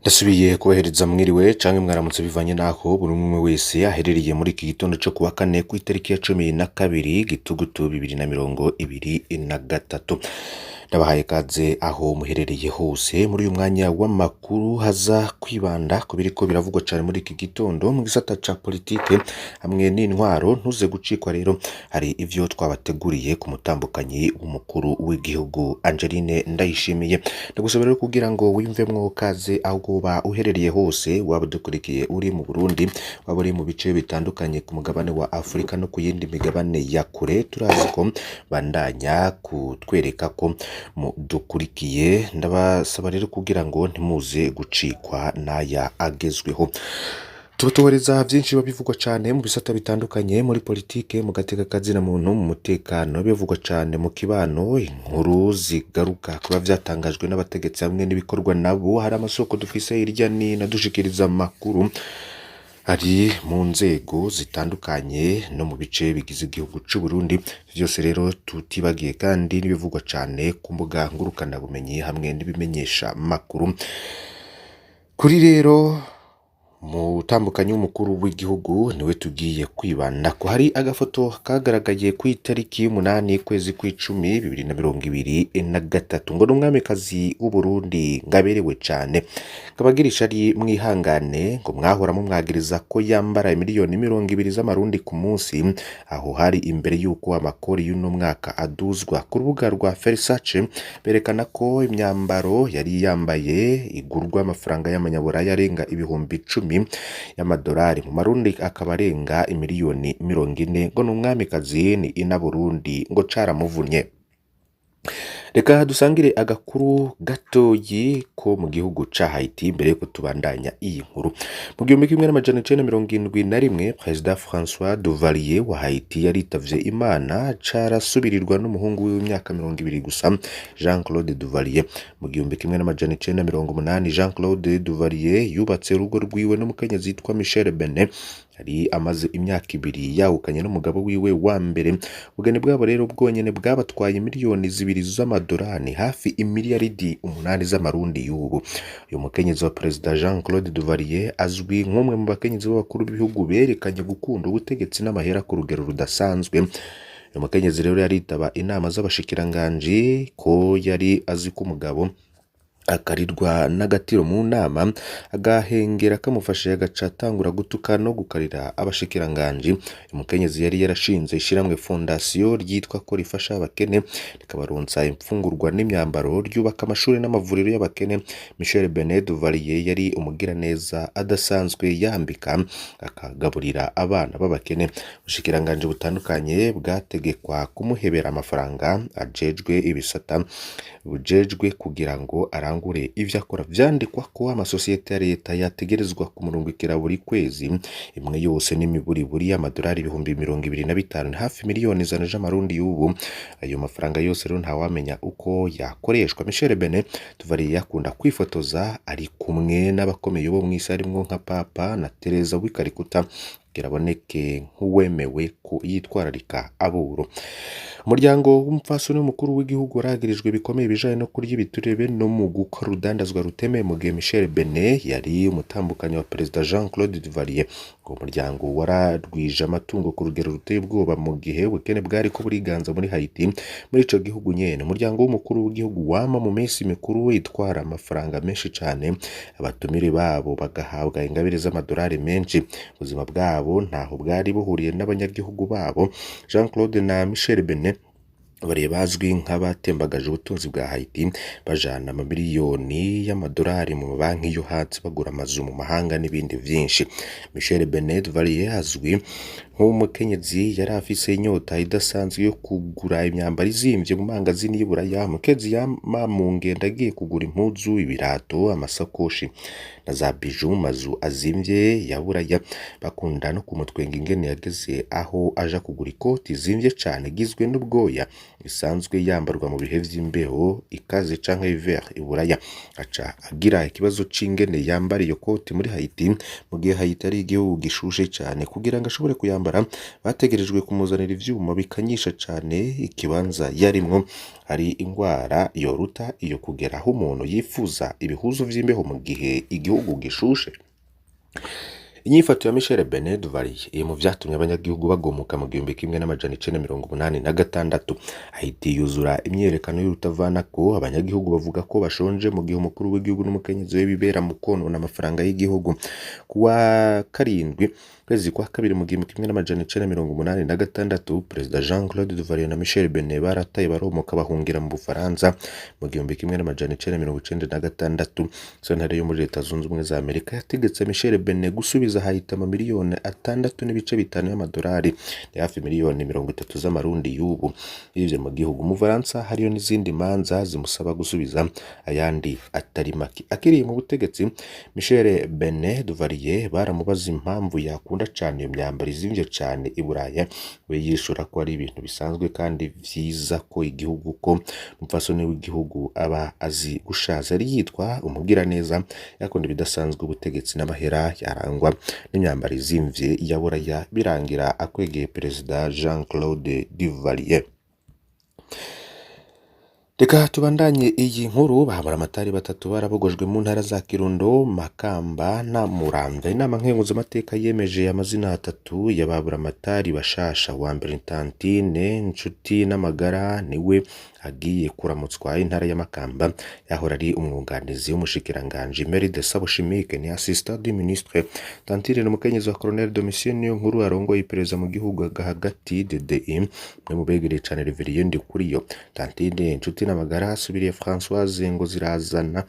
Ndasubiye kubahereza mwiriwe canke mwaramutse bivanye naho buri umwe wese aherereye muri iki gitondo co kuwa kane kw'itariki ya 12 Gitugutu 2023. Ndabahaye kaze aho muherereye hose muri uyu mwanya w'amakuru haza kwibanda ku biriko biravugwa cane muri iki gitondo mu gisata ca politike hamwe n'intwaro. Ntuze gucikwa rero, hari ivyo twabateguriye ku mutambukanyi w'umukuru w'igihugu Angeline Ndayishimiye. Ndagusaba rero kugira ngo wiyumvemwo kaze aho uba uherereye hose, waba dukurikiye uri mu Burundi, waba uri mu bice bitandukanye ku mugabane wa Afrika no ku yindi migabane ya kure. Turazi ko bandanya kutwereka ko dukurikiye. Ndabasaba rero kugira ngo ntimuze gucikwa n'aya agezweho. Tubatoreza vyinshi babivugwa cane mu bisata bitandukanye muri politike, mu gateka kazina muntu, mu mutekano, bivugwa cane mu kibano. Inkuru zigaruka kuba vyatangajwe n'abategetsi hamwe n'ibikorwa nabo. Hari amasoko dufise hirya nino dushikiriza amakuru ari mu nzego zitandukanye no mu bice bigize igihugu c'u Burundi. Vyose rero tutibagiye kandi n'ibivugwa cane ku mbuga ngurukana bumenyi hamwe n'ibimenyesha makuru. Kuri rero mutambukanyi w'umukuru w'igihugu niwe tugiye kwibanda ko. Hari agafoto kagaragaye ku itariki 8 kwezi kw'icumi 2023 ngo n'umwamikazi w'u Burundi ngaberewe cane, kabagirisha ari mwihangane ngo mwahora mumwagiriza ko yambara miliyoni 20 z'amarundi ku munsi. Aho hari imbere yuko amakori y'uno mwaka aduzwa. Ku rubuga rwa Versace berekana ko imyambaro yari yambaye igurwa amafaranga y'amanyaburaya arenga ibihumbi 10 y'amadolari, mu marundi akaba arenga imiliyoni 40. ngo n'umwamikazi ni ina Burundi ngo caramuvunye. Reka dusangire agakuru gatoyi ko mu gihugu ca Haiti mbere yuko tubandanya iyi nkuru. Mu 1971 Perezida François Duvalier wa Haiti yaritavye Imana, carasubirirwa n'umuhungu w'imyaka 20 gusa, Jean Claude Duvalier. Mu 1980 Jean Claude Duvalier yubatse urugo rwiwe n'umukenyezi yitwa Michel Benet. Yari amaze imyaka 2 yahukanye n'umugabo wiwe wa mbere. Ubugeni bwabo rero bwonyene bwabatwaye miliyoni 2 z'amadolari, hafi imiliyaridi 8 z'amarundi y'ubu. Uyu mukenyezi wa Perezida Jean Claude Duvalier azwi nk'umwe mu bakenyezi b'abakuru b'ibihugu berekanye gukunda ubutegetsi n'amahera ku rugero rudasanzwe. Uyu mukenyezi rero yaritaba inama z'abashikiranganji ko yari azi ko umugabo akarirwa n'agatiro mu nama, agahengera kamufashe agacatangura gutuka no gukarira abashikiranganji. Umukenyezi yari yarashinze ishiramwe fondation ryitwa ko rifasha abakene, rikabaronsa imfungurwa n'imyambaro, ryubaka amashuri n'amavuriro y'abakene. Michel Benet Duvalier yari umugira neza adasanzwe, yambika akagaburira abana b'abakene. Ubushikiranganji butandukanye bwategekwa kumuhebera amafaranga ajejwe ibisata bujejwe kugira ngo arangure ivyo akora. Vyandikwa ko amasosiyete ya leta yategerezwa kumurungikira buri kwezi imwe yose n'imiburiburi y'amadolari 25,000, hafi miliyoni 100 z'amarundi y'ubu. Ayo mafaranga yose rero ntawamenya uko yakoreshwa. Michel Benet Duvalier yakunda kwifotoza ari kumwe n'abakomeye bo mw'isi harimwo nka Papa na Teresa w'ikarikuta, kiraboneke nk'uwemewe ko yitwararika aburo. Umuryango w'umupfasoni w'umukuru w'igihugu waragirijwe bikomeye bijanye no kurya ibiturebe no mu gukora urudandazwa rutemeye, mu gihe Michel Benet yari umutambukanyi wa Perezida Jean Claude Duvalier. Uwo muryango wararwije amatungo ku rugero ruteye ubwoba mu gihe ubukene bwari ko buriganza muri Haiti. Muri ico gihugu nyene umuryango w'umukuru w'igihugu wama mu minsi mikuru witwara amafaranga menshi cane, abatumire babo bagahabwa ingabire z'amadolari menshi. Ubuzima bwabo ntaho bwari buhuriye n'abanyagihugu babo. Jean Claude na Michel Benet bari bazwi nk'abatembagaje ubutunzi bwa Haiti, bajana amamiliyoni y'amadolari mu banki yo hanze, bagura amazu mu mahanga n'ibindi vyinshi. Michel Benet Duvalier azwi nk'umukenyezi yari afise inyota idasanzwe yo kugura imyambaro izimvye mu mangazini y'Iburaya. Mukezi yama mu ngendo agiye kugura impuzu, ibirato, amasakoshi na za bijou mazu azimvye ya Buraya. Bakunda no kumutwenga ingene yageze aho aja kugura ikoti zimvye cane gizwe n'ubwoya, isanzwe yambarwa mu bihe vy'imbeho ikaze canke hiver i Buraya. Aca agira ikibazo c'ingene yambara iyo koti muri Haiti, mu gihe Haiti ari igihugu gishushe cane. Kugira ngo ashobore kuyambara Bujumbura bategerejwe kumuzanira ivyuma bikanyisha cane ikibanza yarimwo. Hari ingwara yoruta iyo kugera aho umuntu yifuza ibihuzu vy'imbeho mu gihe igihugu gishushe. Inyifato ya Michel Benet Duvalier iri mu vyatumye abanyagihugu bagomuka mu 1986. Haiti yuzura imyerekano y'urutavanako, abanyagihugu bavuga ko bashonje mu gihe umukuru w'igihugu n'umukenyezi we bibera mu konona amafaranga y'igihugu. Kuwa karindwi kwezi kwa kabiri mu 1986, Perezida Jean-Claude Duvalier na Michel Benet barataye baromoka bahungira mu Bufaransa. Mu 1996, sentare yo muri Leta Zunze Ubumwe za Amerika yategetse Michel Benet gusubiza Haiti miliyoni 6.5 y'amadolari, ni hafi miliyoni 30 z'amarundi y'ubu. Ivyo mu gihugu mu Bufaransa hariyo n'izindi manza zimusaba gusubiza ayandi atari make. Akiri mu butegetsi, Michel Benet Duvalier baramubaza impamvu yakunda cane iyo myambaro izimvye cane i Buraya, we yishura ko ari ibintu bisanzwe kandi vyiza ko igihugu ko umupfasoni w'igihugu aba azi gushaza. Yari yitwa umugiraneza, yakunda ibidasanzwe ubutegetsi n'amahera, yarangwa n'imyambaro izimvye ya Buraya, birangira akwegeye Perezida Jean-Claude Duvalier. Reka tubandanye iyi nkuru. Abamaramatari batatu barabogojwe mu ntara za Kirundo, Makamba na Muramvya. Inama nkenguzamateka yemeje amazina atatu y'ababuramatari bashasha. Wa mbere Tantine Nshuti n'Amagara niwe agiye kuramutswa intara ya Makamba, yahora ari umwunganizi w'umushikiranganje Meride Sabushimike, ni assistant du ministre. Tantine n'umukenyezi wa Colonel Domitien Niyonkuru arongoye iperereza mu gihugu hagati DDI, mwe mu begereye cane Reverien Ndikuriyo. Tantine Nshuti n'Amagara asubiriye Françoise Ngozirazana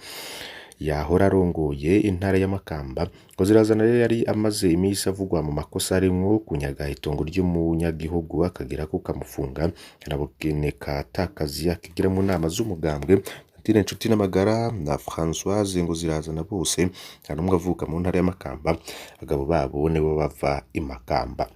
yahora arongoye intara ya Makamba. Ngozirazana rero yari amaze imisi avugwa mu makosa arimwo kunyaga itongo ry'umunyagihugu akagira ko kamufunga, araboneka atakazi akigira mu nama z'umugambwe. Tantine Nshuti n'Amagara na Françoise Ngozirazana bose nta numwe avuka mu ntara ya Makamba, abagabo babo nibo bava i Makamba.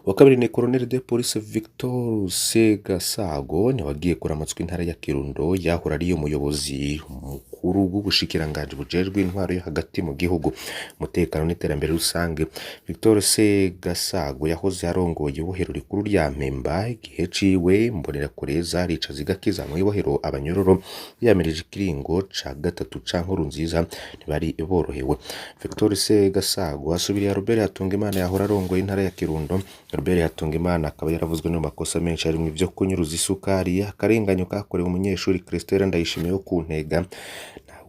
Wa kabiri ni Colonel de Police Victor Segasago, ni wagiye kuramutswa intara ya Kirundo, yahora ari umuyobozi mukuru w'ubushikiranganje bujejwe intwaro yo hagati mu gihugu, umutekano n'iterambere rusange. Victor Segasago yahoze arongoye ibohero rikuru rya Mpemba, igihe ciwe mbonera kureza rica zigakiza mu ibohero abanyororo, yamirije ikiringo ca gatatu ca Nkurunziza ntibari borohewe. Victor Segasago asubiriye Robert Hatungimana yahora arongoye intara ya Kirundo. Robert Hatungimana akaba yaravuzwe no makosa menshi arimwe ivyo kunyuruza isukari, akarenganyo kakorewe umunyeshuri Christelle Ndayishimiye wo ku Ntega,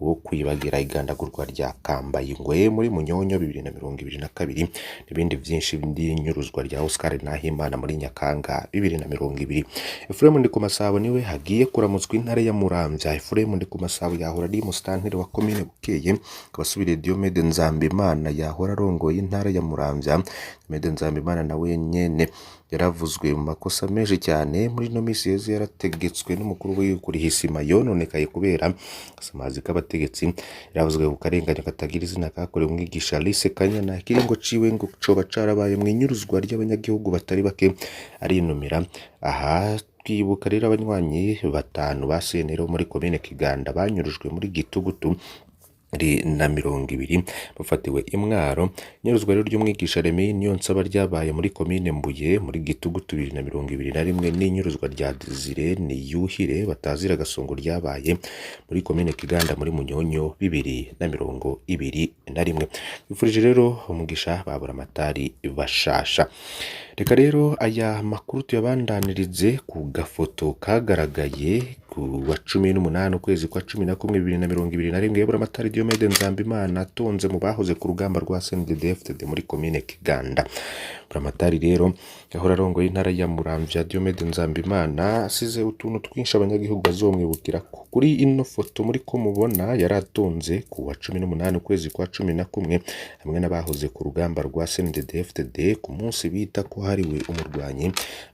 wo kwibagira igandagurwa rya Kambayingwe muri Munyonyo 2022, n'ibindi vyinshi bindi nyuruzwa rya Oscar Nahimana muri Nyakanga 2020. Ephraim Ndikumasabo niwe hagiye kuramutswa intara ya Muramvya. Ephraim Ndikumasabo yahora ari musitanteri wa komine Bukeye, kabasubiriye Diomede Nzambimana yahora arongoye intara ya Muramvya. Diomede Nzambimana nawe nyene yaravuzwe mu makosa menshi cyane muri no misi yeze, yarategetswe n'umukuru w'igihugu Hisima yononekaye kubera asamazi k'abategetsi. Yaravuzwe ku karenganyo katagira izina kakorewe umwigisha Alice Kanyana, ikiringo ciwe ngo coba carabaye mu inyuruzwa ry'abanyagihugu batari bake arinumira. Aha twibuka rero abanywanyi batanu ba CNL muri komine Kiganda banyurujwe muri Gitugutu na 20 bafatiwe Imwaro. Nyuruzwa rero ry'umwigisha Remy Niyonsaba ryabaye muri komine Mbuye muri Gitugutu 2021, n'inyuruzwa rya Desire Niyuhire batazira Gasongo ryabaye muri komine Kiganda muri Munyonyo 2021. Bifurije rero umugisha baburamatari bashasha. Reka rero aya makuru tuyabandanirize ku gafoto kagaragaye ku wa 18 ukwezi kwa 11 2021. Baburamatari Diomede Nzambimana atonze mu bahoze ku rugamba rwa CNDD-FDD muri komine Kiganda. Baburamatari rero yahora arongoye intara ya Muramvya Diomede Nzambimana asize utuntu twinshi abanyagihugu bazomwibukira. Kuri ino foto muri ko mubona yaratonze ku wa 18 ukwezi kwa 11 hamwe n'abahoze ku rugamba rwa CNDD-FDD ku munsi bita ko hariwe umurwanyi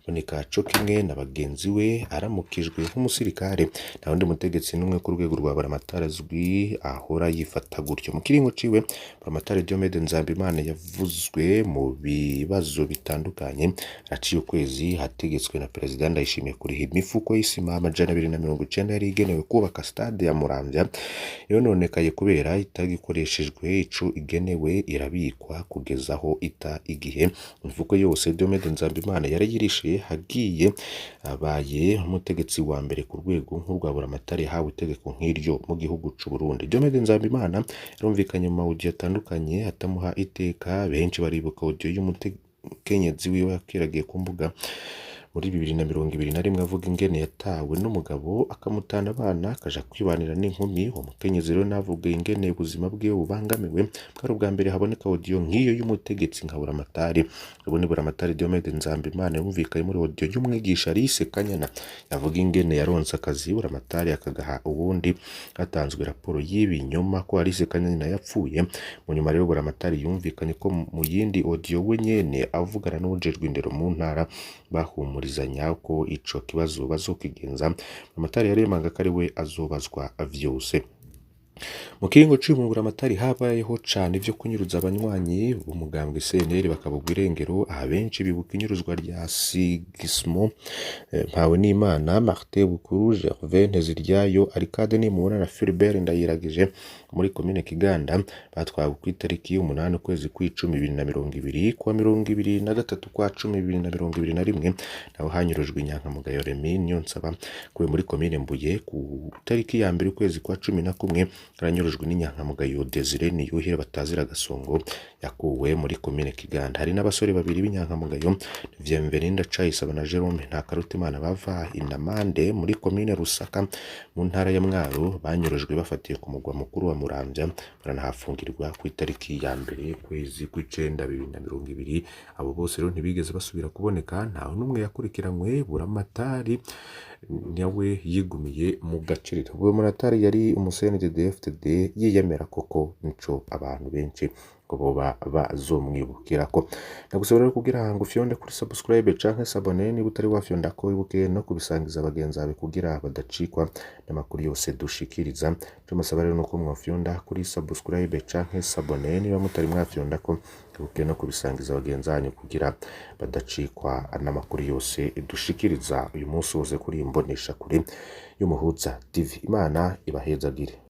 boneka co kimwe na bagenzi we aramukijwe nk'umusirikare. Nta wundi mutegetsi n'umwe ku rwego rwa Baburamatari azwi ahora yifata gutyo. Mu kiringo ciwe Baburamatari Diomede Nzambimana yavuzwe mu bibazo bibazo bitandukanye. Haciye ukwezi hategetswe na Perezida Ndayishimiye kuriha imifuko y'isima amajana 290 yari igenewe kubaka stade ya Muramvya yononekaye kubera itagikoreshejwe ico igenewe irabikwa kugeza aho ita igihe. Imifuko yose Diomede Nzambimana yari yirishiye hagiye abaye umutegetsi wa mbere ku rwego nk'urwa Buramatari yahawe itegeko nk'iryo mu gihugu c'u Burundi. Diomede Nzambimana yarumvikanye mu audio atandukanye atamuha iteka. Benshi baribuka audio y'umukenyezi wiwe yakiragiye ku mbuga muri 2021 avuga ingene yatawe n'umugabo akamutana abana akaja kwibanira n'inkumi. Uwo mukenyezi rero navuga ingene ubuzima bwiwe bubangamiwe. Bwari ubwa mbere haboneka audio nk'iyo y'umutegetsi nka Buramatari. Ubu ni Buramatari Diomede Nzambimana yumvikaye muri audio y'umwigisha Alice Kanyana yavuga ingene yaronse akazi Buramatari akagaha ubundi hatanzwe raporo y'ibinyoma ko Alice Kanyana yapfuye. Mu nyuma rero Buramatari yumvikanye ko mu yindi audio we nyene avugana n'ujejwe indero mu ntara bahumurizanya ko ico kibazo bazokigenza. Buramatari yaremanga ko ari we azobazwa vyose. Mu kiringo c'uyu Buramatari habayeho cane ivyo kunyuruza abanywanyi b'umugambwe CNL bakabugwa irengero. Abenshi bibuka inyuruzwa rya Sigismo Mpawenimana, Martin Bukuru, Gervais Nteziryayo, Arcade Nimubona na Philbert Ndayiragije muri komine Kiganda batwawe ku itariki 8 ukwezi kw'icumi 2020 kuwa 23 kwa 10 2021 naho hanyurujwe Inyankamugayo Remy Niyonsaba kuwe muri komine Mbuye ku tariki ya 1 ukwezi kwa 11 karanyurujwe n'Inyankamugayo Desire Niyuhire batazira Gasongo yakuwe muri komine Kiganda. Hari n'abasore babiri b'Inyankamugayo Vyemverinda Cayisaba na Jerome Ntakarutimana bava Inamande muri komine Rusaka mu ntara ya Mwaro banyurujwe bafatiye ku mugwa mukuru wa Muramvya baranahafungirwa ku itariki ya 1 kwezi kw'icenda 2020. Abo bose rero ntibigeze basubira kuboneka. Ntaho n'umwe yakurikiranywe. Buramatari nawe yigumiye mu gaciro. Buramatari yari umusenide FTD yiyemera koko nico abantu benshi ko boba bazomwibukirako. Nagusaba rero kugira ngo ufyonde kuri subscribe canke s'abone niba utari wafyonda ko wibuke no kubisangiza abagenzi bawe kugira badacikwa n'amakuru yose dushikiriza. Tumusaba rero nuko mwafyonda kuri subscribe canke s'abone niba mutari mwafyonda ko wibuke no kubisangiza abagenzi banyu kugira badacikwa n'amakuru yose dushikiriza uyu munsi wose kuri imbonesha kuri y'Umuhuza TV. Imana ibahezagire.